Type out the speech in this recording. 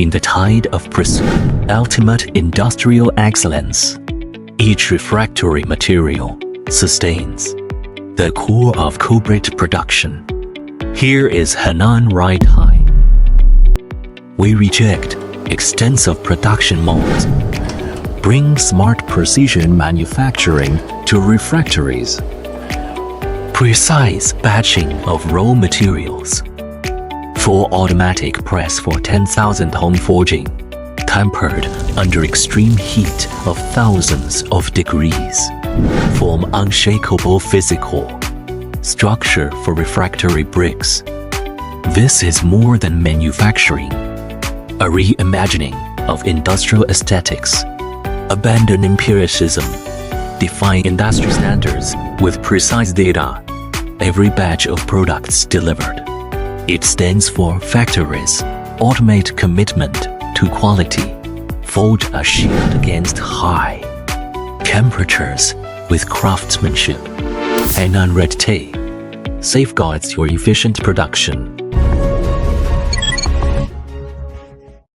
in the tide of pursuit ultimate industrial excellence. Each refractory material sustains the core of corporate production. Here is Henan Ruitai. We reject extensive production molds. Bring smart precision manufacturing to refractories. Precise batching of raw materials. Full automatic press for 10,000 home forging, tempered under extreme heat of thousands of degrees. Form unshakable physical structure for refractory bricks. This is more than manufacturing, a reimagining of industrial aesthetics. Abandon empiricism. Define industry standards with precise data. Every batch of products delivered. It stands for factories. Automate commitment to quality. Forge a shield against high temperatures with craftsmanship. Henan Ruitai safeguards your efficient production.